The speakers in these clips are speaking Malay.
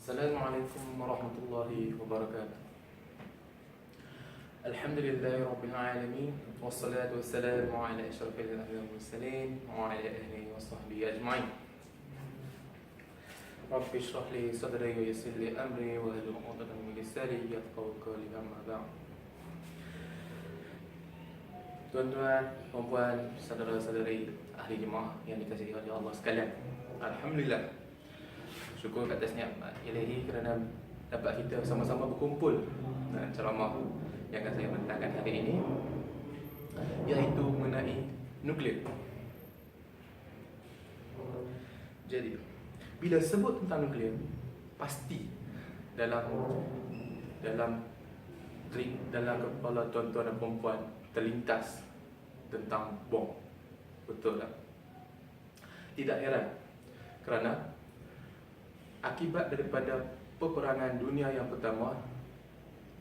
Assalamualaikum warahmatullahi wabarakatuh. Alhamdulillahi rabbil alamin, wassalatu wassalamu ala asyrafil anbiya'i wal mursalin wa ala alihi wa sahbihi ajma'in. Rabbi shrah li sadri wa yassir li amri wa hlul 'uqdatam min lisani yafqahu qawli, amma ba'd. Tuan-tuan, puan-puan, saudara-saudari ahli jemaah yang dikasihi oleh Allah sekalian, alhamdulillah, syukur ke atas nikmat Ilahi kerana dapat kita sama-sama berkumpul dalam ceramah yang akan saya bentangkan hari ini, iaitu mengenai nuklear. Jadi, bila sebut tentang nuklear, pasti dalam kepala tuan-tuan dan puan-puan terlintas tentang bom. Betul tak? Tidak heran, kerana akibat daripada peperangan dunia yang pertama,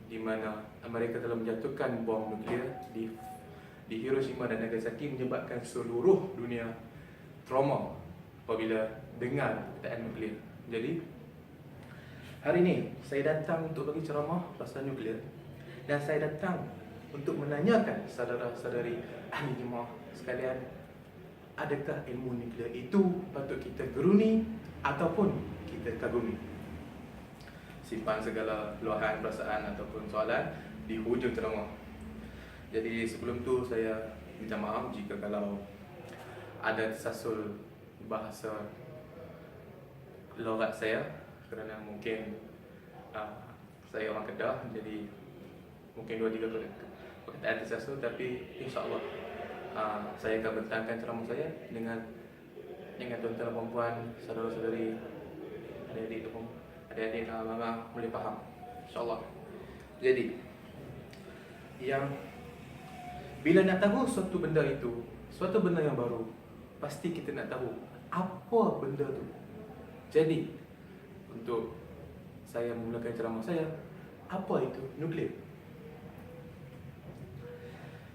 di mana Amerika telah menjatuhkan bom nuklear di Hiroshima dan Nagasaki, menyebabkan seluruh dunia trauma apabila dengar perkataan nuklear. Jadi hari ini saya datang untuk bagi ceramah pasal nuklear, dan saya datang untuk menanyakan saudara-saudari ahli jemaah sekalian, adakah ilmu nuklear itu patut kita geruni ataupun kita kagumi? Simpan segala luahan, perasaan ataupun soalan di hujung ceramah. Jadi sebelum tu saya minta maaf jika kalau ada tersasul bahasa logat saya, kerana mungkin saya orang Kedah, jadi mungkin 2-3 perkataan tersasul, tapi insya-Allah saya akan bentangkan ceramah saya dengan tuan-tuan dan puan-puan, saudara-saudari, adik-adik mama boleh faham, insya-Allah. Jadi, bila nak tahu suatu benda itu, suatu benda yang baru, pasti kita nak tahu apa benda tu. Jadi, untuk saya memulakan ceramah saya, apa itu nuklear?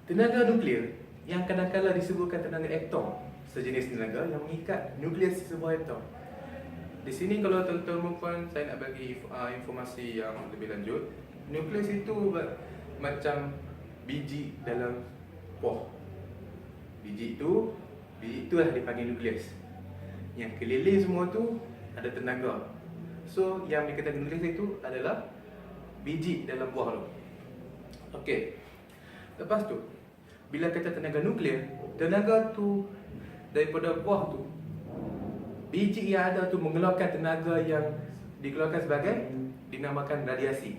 Tenaga nuklear yang kadang-kadang disebutkan tenaga atom, sejenis tenaga yang mengikat nukleus sebuah atom. Di sini kalau tuan-tuan puan, saya nak bagi informasi yang lebih lanjut. Nukleus itu macam biji dalam buah. Biji itulah dipanggil nukleus. Yang keliling semua tu ada tenaga. So yang dikatakan nukleus itu adalah biji dalam buah tu. Okey. Lepas tu, bila kata tenaga nuklear, tenaga tu daripada buah tu, biji yang ada tu mengeluarkan tenaga yang dikeluarkan sebagai dinamakan radiasi,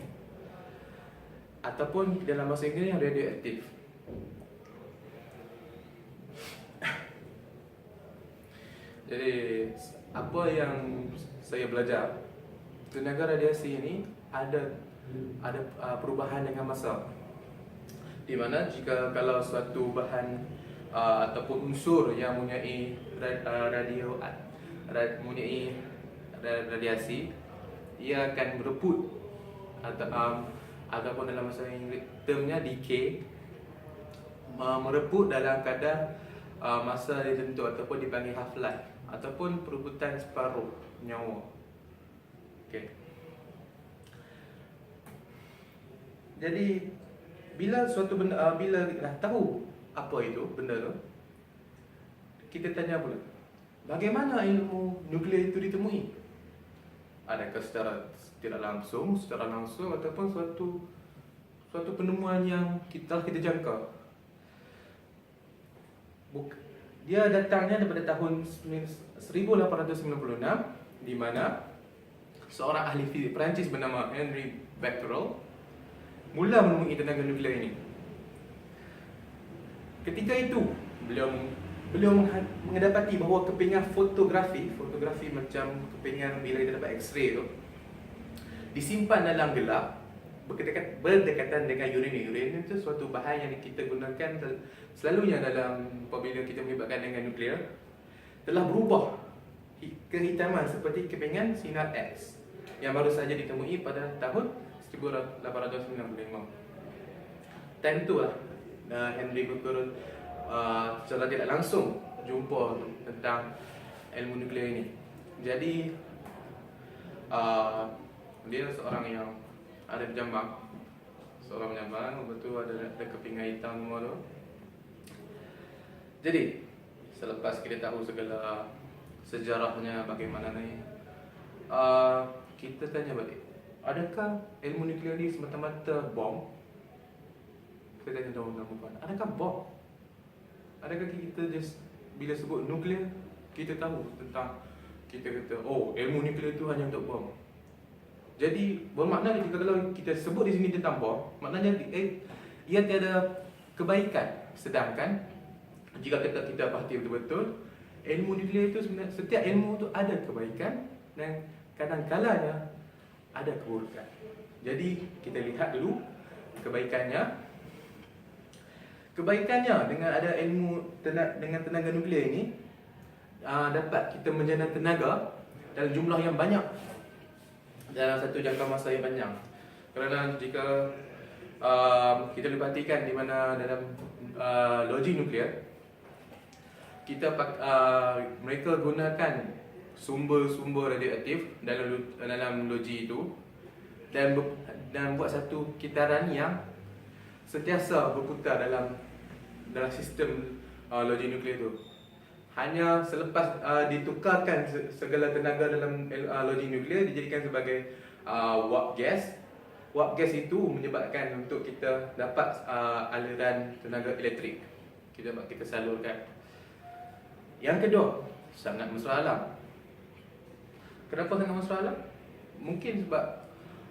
ataupun dalam bahasa Inggeris radioaktif. Jadi apa yang saya belajar, tenaga radiasi ini ada perubahan dengan masa, di mana jika kalau suatu bahan ataupun unsur yang mempunyai radiasi, ia akan bereput ataupun dalam bahasa Inggeris termnya decay, mereput dalam kadar masa tertentu, ataupun dipanggil half life, ataupun perebutan separuh nyawa. Okey. Jadi bila suatu benda, bila dah tahu apa itu benda tu, kita tanya pula, bagaimana ilmu nuklear itu ditemui? Adakah secara tidak langsung, secara langsung, ataupun suatu penemuan yang kita jangka? Dia datangnya daripada tahun 1896, di mana seorang ahli fizik Perancis bernama Henri Becquerel mula menemui tenaga nuklear ini. Ketika itu, beliau mendapati bahawa kepingan fotografi macam kepingan bila kita dapat X-ray tu, disimpan dalam gelap berdekatan dengan uranium. Uranium itu suatu bahan yang kita gunakan selalunya dalam apabila kita melibatkan dengan nuklear, telah berubah kehitaman seperti kepingan sinar X yang baru saja ditemui pada tahun 1895. Time tu lah Henry Becquerel secara tidak langsung jumpa tentang ilmu nuklear ini. Jadi Dia seorang yang ada berjambang, seorang penyambang, betul ada kepingan hitam semua tu. Jadi selepas kita tahu segala sejarahnya bagaimana ni, kita tanya balik, adakah ilmu nuklear ni semata-mata bom? Kita tanya tuan-tuan dan puan, adakah bom? Adakah kita just bila sebut nuklear, kita tahu tentang, kita kata, oh, ilmu nuklear tu hanya untuk bom. Jadi bermakna jika kalau kita sebut di sini tentang bom, maknanya ia tiada kebaikan. Sedangkan jika kita pahati betul-betul, ilmu nuklear itu sebenarnya, setiap ilmu itu ada kebaikan dan kadang-kalanya ada keburukan. Jadi kita lihat dulu kebaikannya. Kebaikannya dengan ada ilmu dengan tenaga nuklear ini, dapat kita menjana tenaga dalam jumlah yang banyak dalam satu jangka masa yang panjang. Kerana jika kita boleh perhatikan di mana dalam loji nuklear, mereka gunakan sumber-sumber radioaktif dalam loji itu dan buat satu kitaran yang sentiasa berputar dalam sistem loji nuklear itu. Hanya selepas ditukarkan segala tenaga dalam loji nuklear, dijadikan sebagai warp gas. Warp gas itu menyebabkan untuk kita dapat aliran tenaga elektrik. Kita salurkan. Yang kedua, sangat mesra alam. Kenapa sangat mesra alam? Mungkin sebab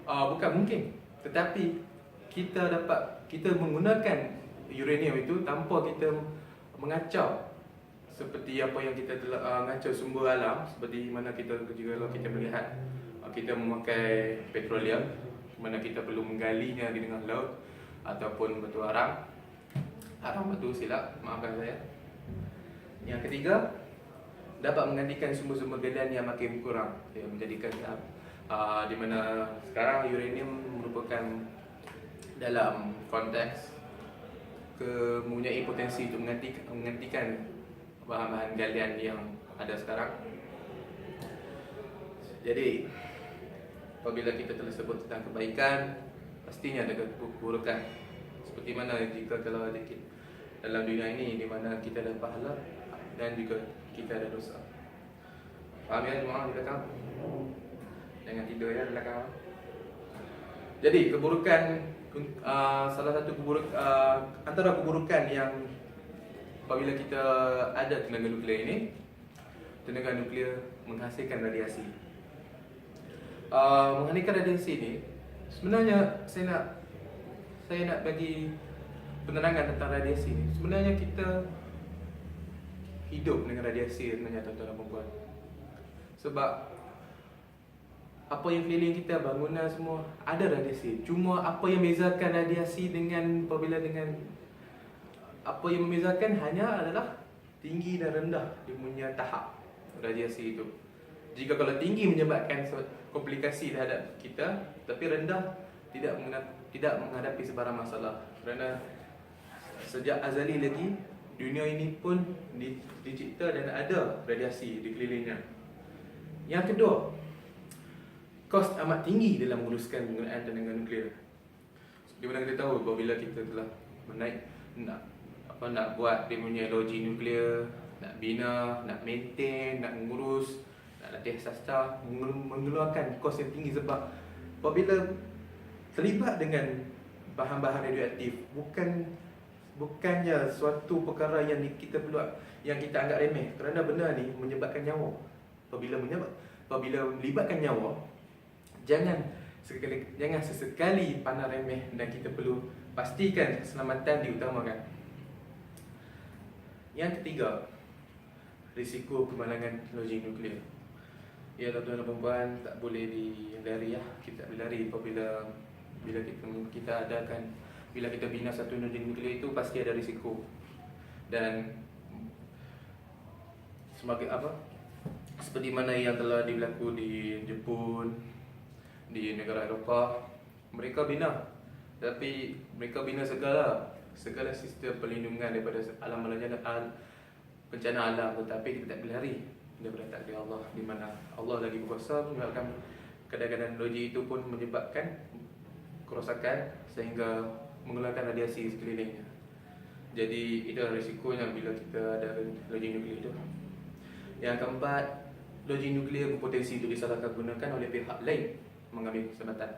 bukan mungkin, tetapi kita menggunakan uranium itu tanpa kita mengacau seperti apa yang kita telah ngacau sumber alam, seperti mana kita melihat kita memakai petroleum, mana kita perlu menggalinya di tengah laut ataupun batu arang. Batu silap, maafkan saya. Yang ketiga, dapat menggantikan sumber-sumber gedan yang makin kurang, yang menjadikan di mana sekarang uranium merupakan dalam konteks mempunyai potensi untuk menggantikan bahan-bahan galian yang ada sekarang. Jadi apabila kita telah sebut tentang kebaikan, pastinya ada keburukan. Seperti mana jika kalau dalam dunia ini di mana kita ada pahala dan juga kita ada dosa. Faham ya jemaah di belakang? Jangan tidur ya di belakang. Jadi keburukan, salah satu antara keburukan yang apabila kita ada tenaga nuklear ini, tenaga nuklear menghasilkan radiasi. Menghasilkan radiasi ini, sebenarnya saya nak bagi penerangan tentang radiasi ini. Sebenarnya kita hidup dengan radiasi sebenarnya, tuan-tuan dan puan. Sebab apa yang keliling kita, bangunan semua ada radiasi. Cuma apa yang membezakan radiasi apa yang membezakan hanya adalah tinggi dan rendah dia punya tahap radiasi itu. Jika kalau tinggi menyebabkan komplikasi terhadap kita, tapi rendah tidak menghadapi sebarang masalah. Kerana sejak azali lagi dunia ini pun dicipta dan ada radiasi di kelilingnya. Yang kedua, kos amat tinggi dalam menguruskan penggunaan tenaga nuklear. Di mana kita tahu apabila kita telah nak buat dia punya loji nuklear, nak bina, nak maintain, nak mengurus, nak latih sastra, mengeluarkan kos yang tinggi. Sebab apabila terlibat dengan bahan-bahan radioaktif, bukannya suatu perkara yang kita anggap remeh, kerana benda ni menyebabkan nyawa. Apabila melibatkan nyawa, jangan sesekali pandang remeh dan kita perlu pastikan keselamatan diutamakan. Yang ketiga, risiko kemalangan loji nuklear. Ya tuan-tuan dan puan, tak boleh dilari ya. Kita tak boleh lari bila kita bina satu loji nuklear itu pasti ada risiko. Dan seperti mana yang telah berlaku di Jepun, di negara Eropah, mereka bina segala sistem perlindungan daripada bencana alam, tetapi kita tak boleh lari daripada takdir Allah, di mana Allah lagi berkuasa menyebabkan kadang-kadang logik itu pun menyebabkan kerosakan sehingga mengeluarkan radiasi sekelilingnya. Jadi itulah risikonya bila kita ada logik nuklear itu. Yang keempat, logik nuklear berpotensi untuk disalahkan gunakan oleh pihak lain mengambil kesempatan.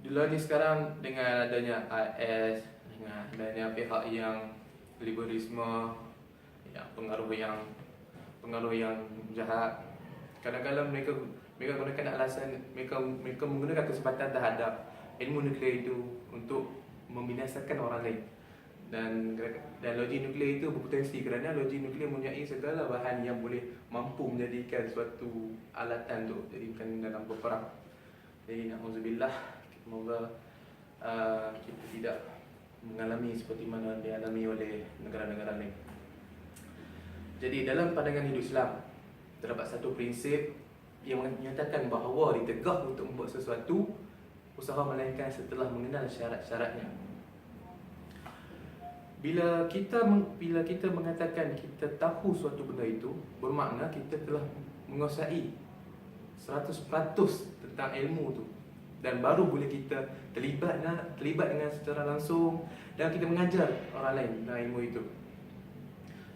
Dulu ni sekarang dengan adanya AS, dengan adanya pihak yang liberalisme, yang pengaruh yang jahat, kadang-kadang mereka gunakan alasan, mereka menggunakan kesempatan terhadap ilmu nuklear itu untuk membinasakan orang lain. Dan logik nuklear itu berpotensi kerana logik nuklear mempunyai segala bahan yang boleh mampu menjadikan suatu alatan untuk jadikan dalam berperang. Jadi na'udzubillah, semoga kita tidak mengalami seperti mana dialami oleh negara-negara lain. Jadi dalam pandangan hidup Islam terdapat satu prinsip yang menyatakan bahawa ditegak untuk membuat sesuatu usaha melainkan setelah mengenal syarat-syaratnya. Bila kita mengatakan kita tahu suatu benda itu, bermakna kita telah menguasai 100% tentang ilmu tu, dan baru boleh kita terlibat dengan secara langsung dan kita mengajar orang lain tentang ilmu itu.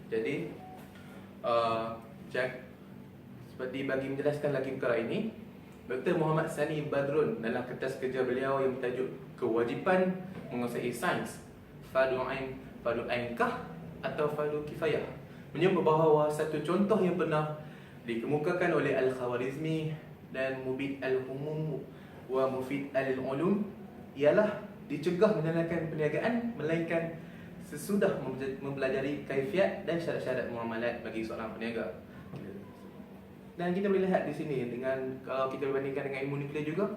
Jadi seperti bagi menjelaskan lagi perkara ini, Dr. Muhammad Sani Badrun dalam kertas kerja beliau yang bertajuk Kewajipan Menguasai Sains, Fardu Ainkah atau Fardu Kifayah, menyebut bahawa satu contoh yang pernah dikemukakan oleh Al-Khawarizmi dan Mubid Al-Humum wa Mufid Al-Ulum ialah dicegah menjalankan perniagaan melainkan sesudah mempelajari kaifiat dan syarat-syarat muamalat bagi seorang peniaga. Dan kita boleh lihat di sini, dengan kalau kita berbandingkan dengan ilmu nuklear juga,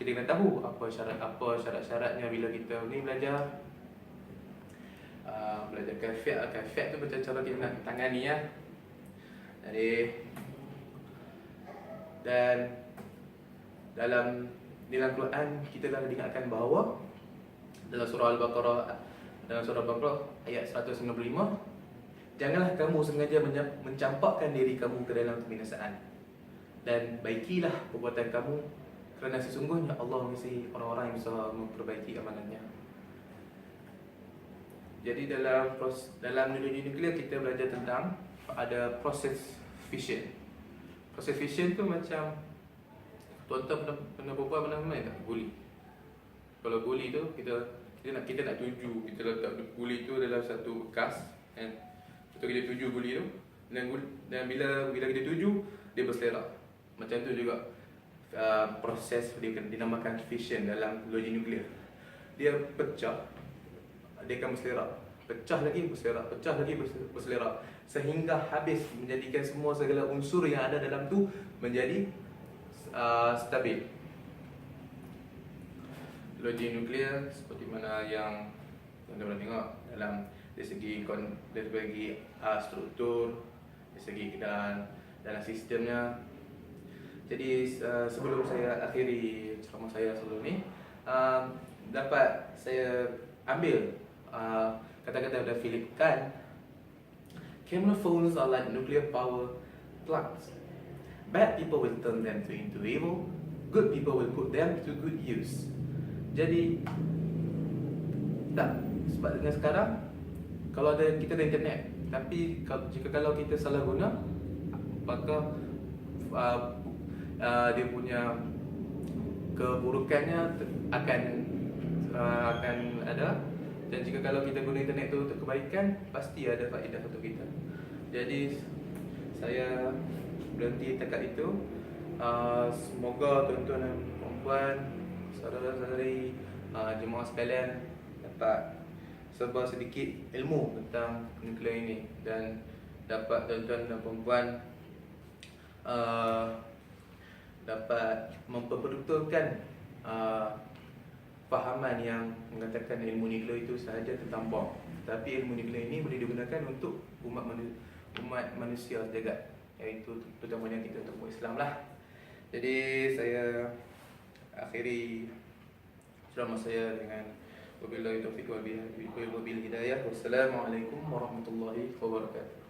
kita kena tahu apa syarat-syaratnya bila kita ni belajar kaifiat. Kaifiat tu macam cara kita nak tangani ya. Jadi dan dalam Quran kita telah diingatkan bahawa dalam surah Al-Baqarah ayat 195, janganlah kamu sengaja mencampakkan diri kamu ke dalam kebinasaan, dan baikilah perbuatan kamu, kerana sesungguhnya Allah mengasihi orang-orang yang bisa memperbaiki amalannya. Jadi dalam dunia nuklear kita belajar tentang ada proses fission. Proses fission tu macam tuan-tuan pernah berbual main tak? Guli. Kalau guli tu kita nak tuju, kita letak guli tu dalam satu bekas kan. Lepas tu kita tuju guli tu, dan bila kita tuju dia berselerak. Macam tu juga proses dinamakan fission dalam logik nuklear. Dia pecah, dia akan berselerak, pecah lagi berselerak, pecah lagi berselerak, sehingga habis menjadikan segala unsur yang ada dalam tu menjadi stabil. Logik nuklear seperti mana yang anda pernah tengok dari segi struktur, dari segi dalam sistemnya. Jadi sebelum saya akhiri ceramah saya sebelum ni, dapat saya ambil kata-kata dari Philip Kahn. Chemophones are like nuclear power plants. Bad people will turn them into evil. Good people will put them to good use. Jadi sebab dengan sekarang kalau kita ada internet, tapi kalau kita salah guna, maka dia punya keburukannya akan ada. Dan jika kalau kita guna internet itu untuk kebaikan, pasti ada faedah untuk kita. Jadi saya berhenti dekat itu. Semoga tuan-tuan dan puan-puan, saudara-saudari, jemaah sekalian dapat serba sedikit ilmu tentang nuklear ini, dan dapat tuan-tuan dan puan-puan dapat memperbetulkan fahaman yang mengatakan ilmu nuklear itu sahaja tentang bom, tapi ilmu nuklear ini boleh digunakan untuk umat manusia sejagat, iaitu terutamanya kita untuk umat Islam lah. Jadi saya akhiri ceramah saya dengan wabillahi taufiq wal hidayah. Wassalamualaikum warahmatullahi wabarakatuh.